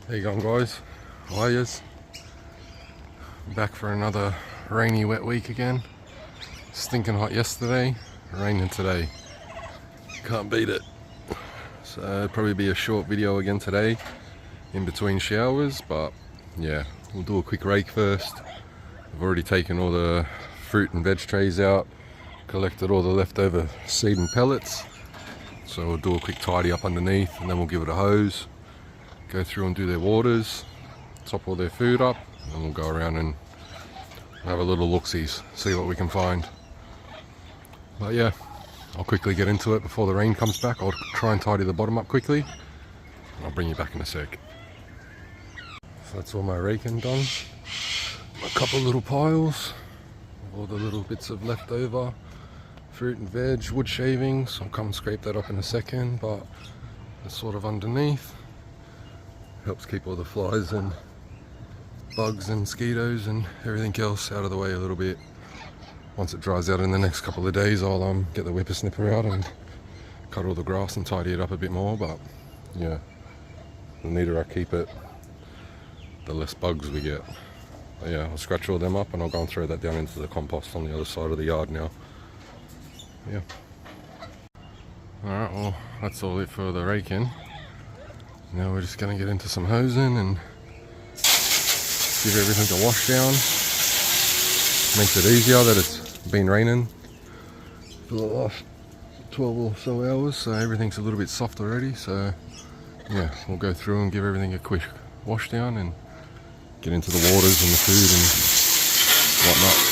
How you going, guys? How are yous? Back for another rainy, wet week again. Stinking hot yesterday, raining today. Can't beat it. So it'll probably be a short video again today, in between showers. But yeah, we'll do a quick rake first. I've already taken all the fruit and veg trays out, collected all the leftover seed and pellets. So we'll do a quick tidy up underneath, and then we'll give it a hose. Go through and do their waters, top all their food up, and then we'll go around and have a little look-sees, see what we can find. But yeah, I'll quickly get into it before the rain comes back. I'll try and tidy the bottom up quickly, and I'll bring you back in a sec. So that's all my raking done. A couple little piles, all the little bits of leftover fruit and veg, wood shavings. I'll come and scrape that up in a second, but it's sort of underneath. Helps keep all the flies and bugs and mosquitoes and everything else out of the way a little bit. Once it dries out in the next couple of days, I'll get the whippersnipper out and cut all the grass and tidy it up a bit more. But yeah, the neater I keep it, the less bugs we get. But yeah, I'll scratch all them up and I'll go and throw that down into the compost on the other side of the yard now. Yeah. Alright, well that's all it for the raking. Now we're just going to get into some hosing and give everything a wash down. Makes it easier that it's been raining for the last 12 or so hours, so everything's a little bit soft already. So yeah, we'll go through and give everything a quick wash down and get into the waters and the food and whatnot.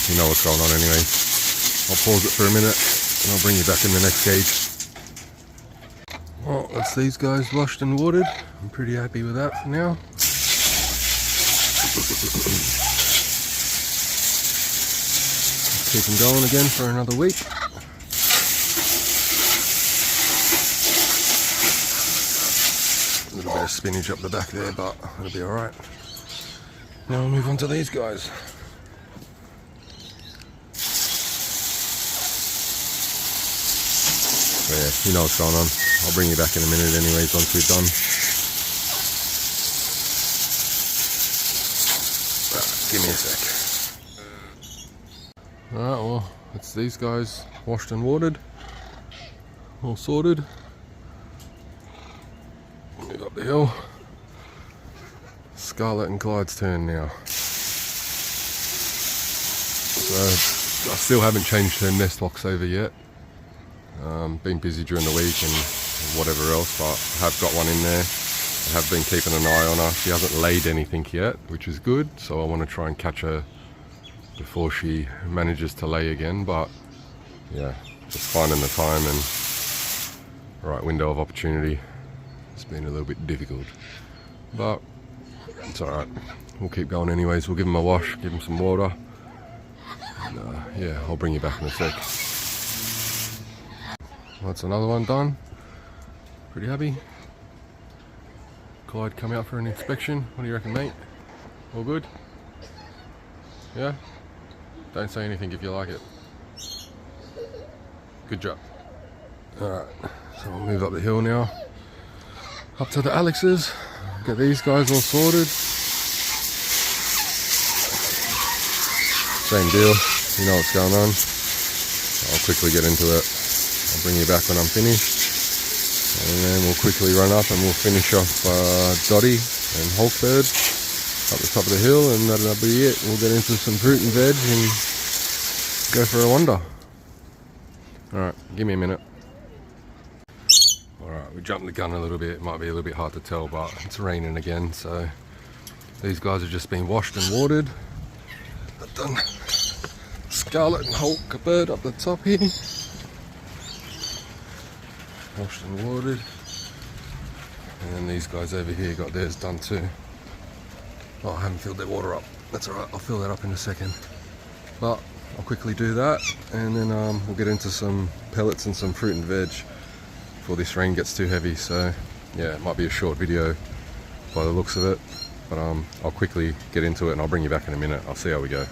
You know what's going on anyway. I'll pause it for a minute and I'll bring you back in the next gauge. Well, that's these guys washed and watered. I'm pretty happy with that for now. Keep them going again for another week. A little bit of spinach up the back there, but it'll be alright. Now we'll move on to these guys. So yeah, you know what's going on. I'll bring you back in a minute anyways once we're done. Give me a sec. Alright, well, it's these guys washed and watered. All sorted. Move up the hill. Scarlett and Clyde's turn now. So, I still haven't changed her nest locks over yet. Been busy during the week and whatever else, but I have got one in there. I have been keeping an eye on her. She hasn't laid anything yet, which is good, so I want to try and catch her before she manages to lay again. But yeah, just finding the time and right window of opportunity. It's been a little bit difficult, but it's alright. We'll keep going anyways. We'll give them a wash, give them some water, and yeah, I'll bring you back in a sec. That's another one done. Pretty happy. Clyde come out for an inspection. What do you reckon, mate? All good? Yeah? Don't say anything if you like it. Good job. Alright, so we'll move up the hill now. Up to the Alex's. Get these guys all sorted. Same deal. You know what's going on. I'll quickly get into it. I'll bring you back when I'm finished, and then we'll quickly run up and we'll finish off Dottie and Hulkbird up the top of the hill, and that'll be it. We'll get into some fruit and veg and go for a wander. Alright, give me a minute. Alright, we jumped the gun a little bit. It might be a little bit hard to tell, but it's raining again, so these guys have just been washed and watered. I've done Scarlett and Hulkbird up the top here. Washed and watered, and then these guys over here got theirs done too. Oh, I haven't filled their water up. That's alright, I'll fill that up in a second. But I'll quickly do that, and then we'll get into some pellets and some fruit and veg before this rain gets too heavy. So yeah, it might be a short video by the looks of it, but I'll quickly get into it and I'll bring you back in a minute. I'll see how we go.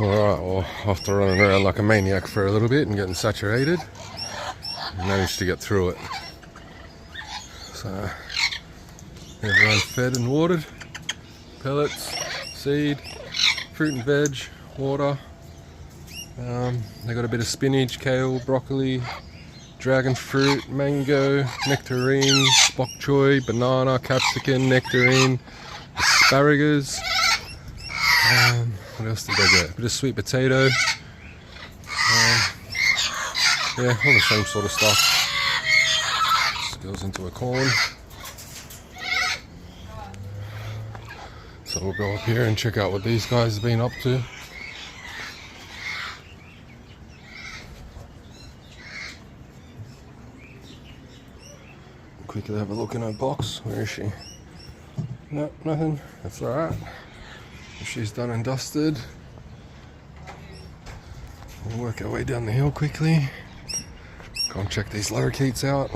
Alright, well, after running around like a maniac for a little bit and getting saturated, I managed to get through it. So everyone fed and watered, pellets, seed, fruit and veg, water. They got a bit of spinach, kale, broccoli, dragon fruit, mango, nectarines, bok choy, banana, capsicum, nectarine, asparagus. What else did I get? A bit of sweet potato. Yeah, all the same sort of stuff. Just goes into a corn. So we'll go up here and check out what these guys have been up to. Quickly have a look in her box. Where is she? No, nothing. That's alright. She's done and dusted. We'll work our way down the hill quickly. Go and check these lorikeets out.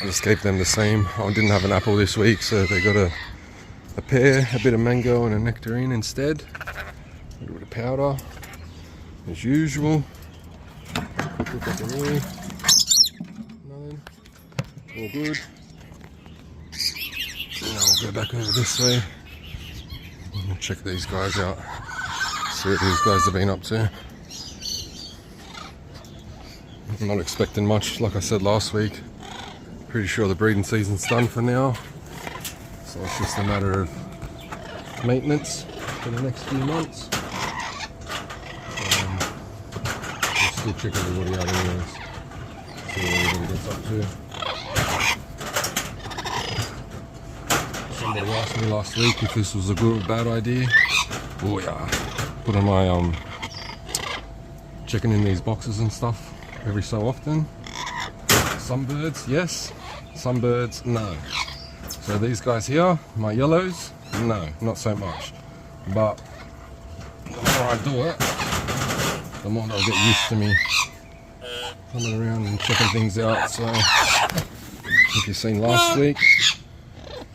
I just gave them the same. I didn't have an apple this week, so they got a pear, a bit of mango and a nectarine instead. A little bit of powder, as usual. Quick look at the knee. Nothing. All good. Now we'll go back over this way. And check these guys out. See what these guys have been up to. I'm not expecting much, like I said last week. Pretty sure the breeding season's done for now. So it's just a matter of maintenance for the next few months. We'll still check everybody out anyways. See what everybody gets up to. Somebody asked me last week if this was a good or bad idea. Oh yeah. Putting my checking in these boxes and stuff every so often. Some birds, yes. Some birds, no. So these guys here, my yellows, no, not so much. But the more I do it, the more they'll get used to me coming around and checking things out. So if you've seen last week,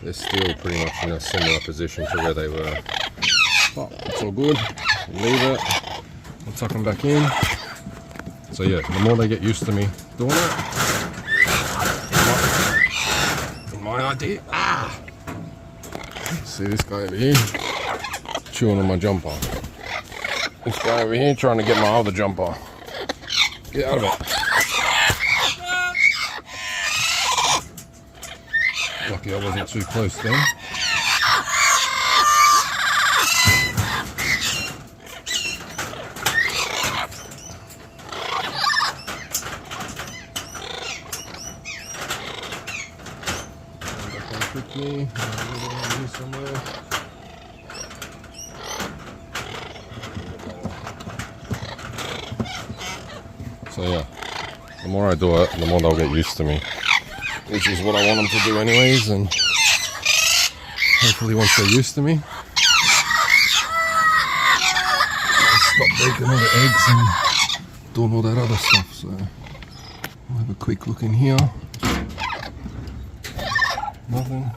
they're still pretty much in a similar position to where they were. But it's all good. Leave it. We'll tuck them back in. So yeah, the more they get used to me doing it, my idea. See this guy over here chewing on my jumper. This guy over here trying to get my other jumper. Get out of it. Lucky I wasn't too close then. Quickly, somewhere. So yeah, the more I do it, the more they'll get used to me, which is what I want them to do anyways, and hopefully once they're used to me, I'll stop breaking all the eggs and doing all that other stuff. So we'll have a quick look in here. Nothing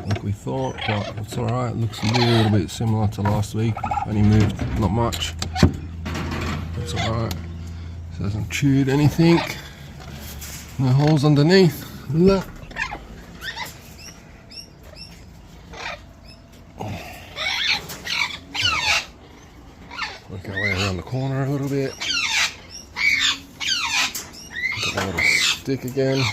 like we thought, but it's alright. Looks a little bit similar to last week, only moved not much. It's alright. It hasn't chewed anything. No holes underneath. Look. Work our way around the corner a little bit. Get my little stick again.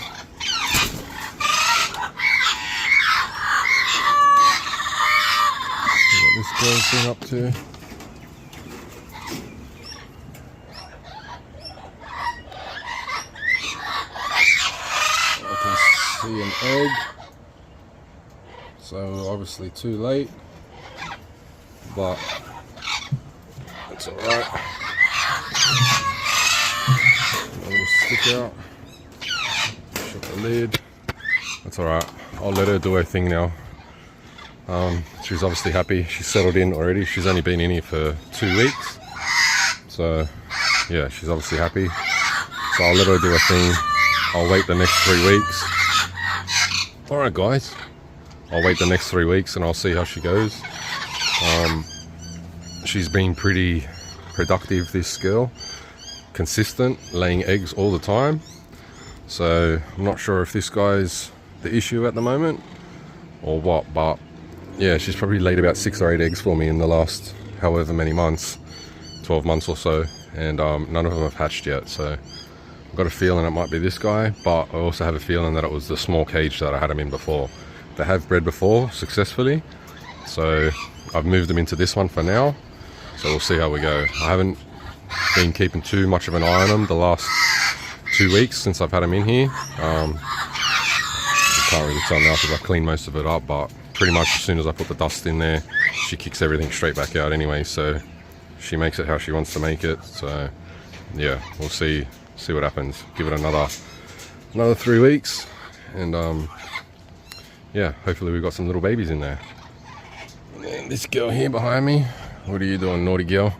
This girl's been up to. I can see an egg, so obviously too late, but it's alright. A little stick out, shut the lid. That's alright, I'll let her do her thing now. she's obviously happy. She's settled in already. She's only been in here for 2 weeks. So yeah, she's obviously happy. So I'll let her do her thing. I'll wait the next 3 weeks. Alright guys, I'll wait the next 3 weeks and I'll see how she goes. She's been pretty productive, this girl. Consistent, laying eggs all the time. So I'm not sure if this guy's the issue at the moment or what, but yeah, she's probably laid about 6 or 8 eggs for me in the last however many months, 12 months or so, and none of them have hatched yet. So I've got a feeling it might be this guy, but I also have a feeling that it was the small cage that I had them in before. They have bred before successfully, so I've moved them into this one for now. So we'll see how we go. I haven't been keeping too much of an eye on them the last 2 weeks since I've had them in here. You can't really tell now because I cleaned most of it up, but pretty much as soon as I put the dust in there, she kicks everything straight back out anyway. So she makes it how she wants to make it. So yeah, we'll see what happens. Give it another 3 weeks, and yeah, hopefully we've got some little babies in there. And this girl here behind me, what are you doing, naughty girl?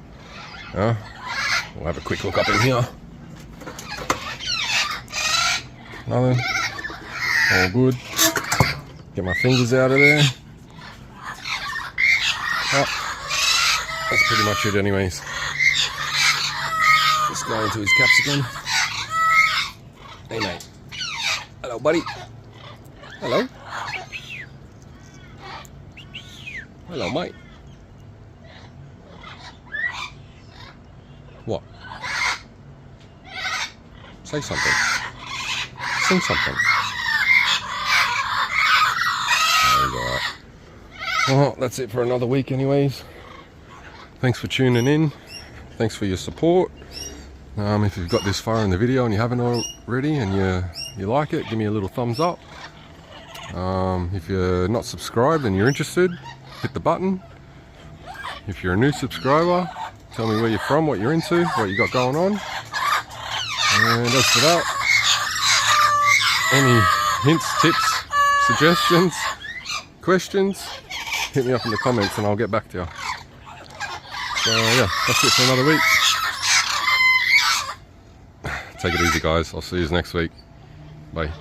Huh? We'll have a quick look up in here. Nothing. All good. Get my fingers out of there. Oh, that's pretty much it anyways. Just go into his caps again. Hey mate. Hello buddy. Hello. Hello mate. What? Say something. Sing something. Well, that's it for another week anyways. Thanks for tuning in. Thanks for your support. If you've got this far in the video and you haven't already and you like it, give me a little thumbs up. If you're not subscribed and you're interested, hit the button. If you're a new subscriber, tell me where you're from, what you're into, what you got going on. And as for that, any hints, tips, suggestions, questions, hit me up in the comments and I'll get back to you. So yeah, that's it for another week. Take it easy guys, I'll see you next week. Bye.